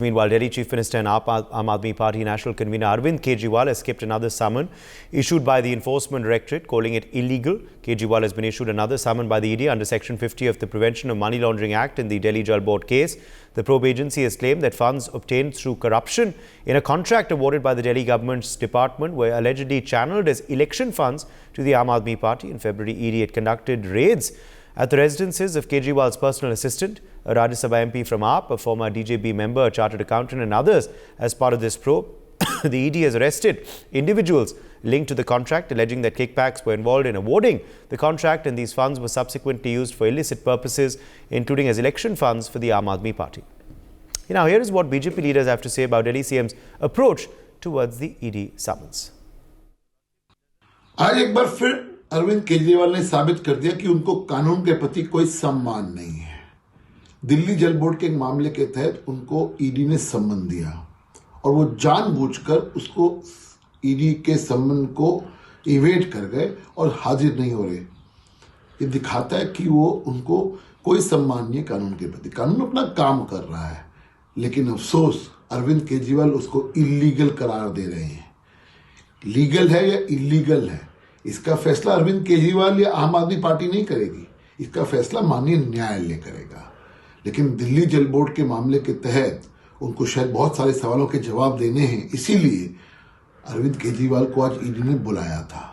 Meanwhile, Delhi Chief Minister and Aam Aadmi Party National Convener Arvind Kejriwal has skipped another summon issued by the Enforcement Directorate, calling it illegal. Kejriwal has been issued another summon by the ED under Section 50 of the Prevention of Money Laundering Act in the Delhi Jal Board case. The probe agency has claimed that funds obtained through corruption in a contract awarded by the Delhi government's department were allegedly channeled as election funds to the Aam Aadmi Party. In February, ED had conducted raids at the residences of Kejriwal's personal assistant, a Rajya Sabha MP from AAP, a former DJB member, a chartered accountant and others. As part of this probe, the ED has arrested individuals linked to the contract, alleging that kickbacks were involved in awarding the contract and these funds were subsequently used for illicit purposes, including as election funds for the Aam Aadmi Party. Now, here is what BJP leaders have to say about Delhi CM's approach towards the ED summons. आज एक बार फिर अरविंद केजरीवाल ने साबित कर दिया कि उनको कानून के प्रति कोई सम्मान नहीं है। दिल्ली जल बोर्ड के एक मामले के तहत उनको ईडी ने सम्मन दिया और वो जानबूझकर उसको ईडी के सम्मन को इवेट कर गए और हाजिर नहीं हो रहे। ये दिखाता है कि वो उनको कोई सम्मान नहीं है कानून के प्रति। कानून अपना काम कर रहा है, लेकिन अफसोस अरविंद केजरीवाल उसको इलीगल करार दे रहे हैं। लीगल है या इलीगल है, इसका फैसला अरविंद केजरीवाल या आम आदमी पार्टी नहीं करेगी, इसका फैसला माननीय न्यायालय करेगा। लेकिन दिल्ली जल बोर्ड के मामले के तहत उनको शायद बहुत सारे सवालों के जवाब देने हैं, इसीलिए अरविंद केजरीवाल को आज ईडी ने बुलाया था।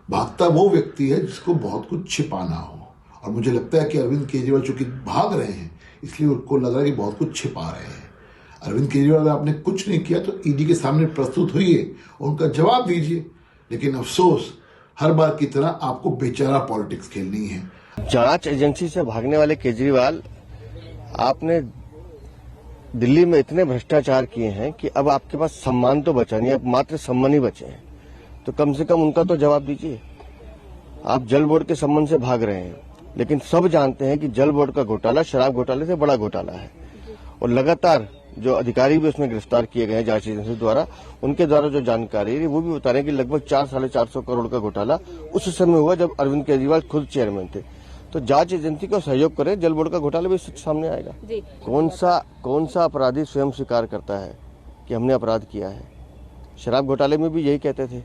भागता वो व्यक्ति है जिसको बहुत कुछ छिपाना हो, और मुझे लगता है कि अरविंद केजरीवाल चूंकि भाग रहे हैं इसलिए उनको लग रहा है कि बहुत कुछ छिपा रहे हैं। अरविंद केजरीवाल अगर आपने कुछ नहीं किया तो ईडी के सामने प्रस्तुत होइए, उनका जवाब दीजिए। लेकिन अफसोस हर बार की तरह आपको बेचारा पॉलिटिक्स खेलनी है। जांच एजेंसी से भागने वाले केजरीवाल, आपने दिल्ली में इतने भ्रष्टाचार किए हैं कि अब आपके पास सम्मान तो बचा नहीं, अब मात्र सम्मान ही बचे हैं। तो कम से कम उनका तो जवाब दीजिए। आप जल बोर्ड के सम्मान से भाग रहे हैं, लेकिन सब जानते हैं कि जल बोर्ड का घोटाला शराब घोटाले से बड़ा घोटाला है और लगातार जो अधिकारी भी उसमें गिरफ्तार किए गए हैं जांच एजेंसी द्वारा, उनके द्वारा जो जानकारी है वो भी बता रहे हैं कि लगभग 400-450 करोड़ का घोटाला उस समय हुआ जब अरविंद केजरीवाल खुद चेयरमैन थे। तो जांच एजेंसी को सहयोग करें, जल बोर्ड का घोटाला भी सामने आएगा। कौन सा अपराधी स्वयं स्वीकार करता है कि हमने अपराध किया है? शराब घोटाले में भी यही कहते थे।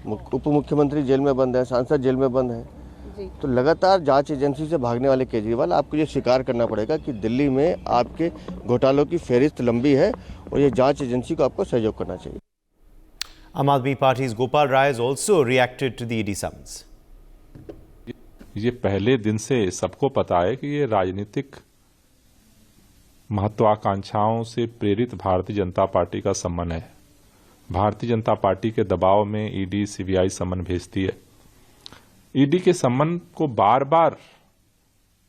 उप मुख्यमंत्री जेल में बंद है, सांसद जेल में बंद है। तो लगातार जांच एजेंसी से भागने वाले केजरीवाल, आपको ये स्वीकार करना पड़ेगा कि दिल्ली में आपके घोटालों की फेहरिस्त लंबी है और ये जांच एजेंसी को आपको सहयोग करना चाहिए। Aam Aadmi Party's Gopal Rai has also reacted to the ED summons. ये पहले दिन से सबको पता है कि ये राजनीतिक महत्वाकांक्षाओं से प्रेरित भारतीय जनता पार्टी का सम्मन है। भारतीय जनता पार्टी के दबाव में ईडी सीबीआई सम्मन भेजती है। ईडी के सम्मन को बार बार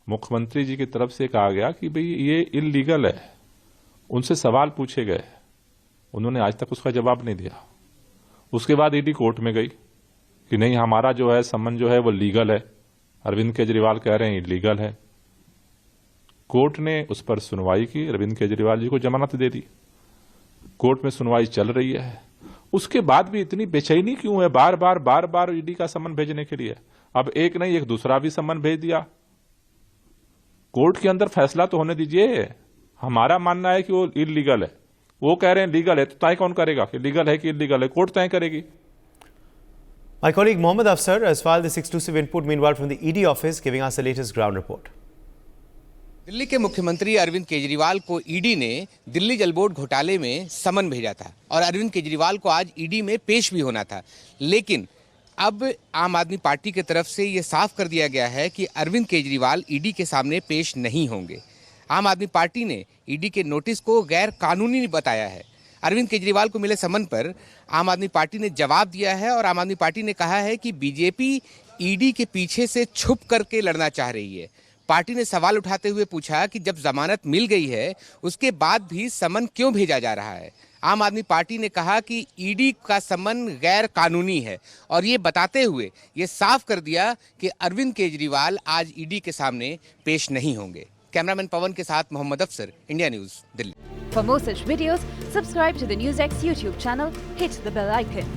मुख्यमंत्री जी की तरफ से कहा गया कि भाई ये इलीगल है। उनसे सवाल पूछे गए, उन्होंने आज तक उसका जवाब नहीं दिया। उसके बाद ईडी कोर्ट में गई कि नहीं, हमारा जो है सम्मन जो है वो लीगल है। अरविंद केजरीवाल कह रहे हैं इलीगल है। कोर्ट ने उस पर सुनवाई की, अरविंद केजरीवाल जी को जमानत दे दी। कोर्ट में सुनवाई चल रही है। उसके बाद भी इतनी बेचैनी क्यों है बार बार ईडी का सम्मन भेजने के लिए? अब एक नहीं, एक दूसरा भी सम्मन भेज दिया। कोर्ट के अंदर फैसला तो होने दीजिए। हमारा मानना है कि वो इलीगल है, वो कह रहे हैं लीगल है, तो तय कौन करेगा कि लीगल है कि इलीगल है? कोर्ट तय करेगी। My colleague Mohammad Afsar has filed this exclusive input meanwhile from the ED office, giving us the latest ground report. Delhi के मुख्यमंत्री अरविंद केजरीवाल को ईडी ने दिल्ली जल बोर्ड घोटाले में समन भेजा था और अरविंद केजरीवाल को आज ईडी में पेश भी होना था। लेकिन अब आम आदमी पार्टी की तरफ से ये साफ कर दिया गया है कि अरविंद केजरीवाल ईडी के सामने पेश नहीं होंगे। आम आदमी पार्टी ने ईडी के नोटिस को गैर कानूनी बताया है। अरविंद केजरीवाल को मिले समन पर आम आदमी पार्टी ने जवाब दिया है और आम आदमी पार्टी ने कहा है कि बीजेपी ईडी के पीछे से छुप करके लड़ना चाह रही है। पार्टी ने सवाल उठाते हुए पूछा कि जब जमानत मिल गई है उसके बाद भी समन क्यों भेजा जा रहा है। आम आदमी पार्टी ने कहा कि ईडी का समन गैर कानूनी है और ये बताते हुए ये साफ कर दिया कि अरविंद केजरीवाल आज ईडी के सामने पेश नहीं होंगे। कैमरामैन पवन के साथ मोहम्मद अफसर, India news, Delhi. For more such videos, subscribe to the NewsX YouTube channel, hit the bell icon.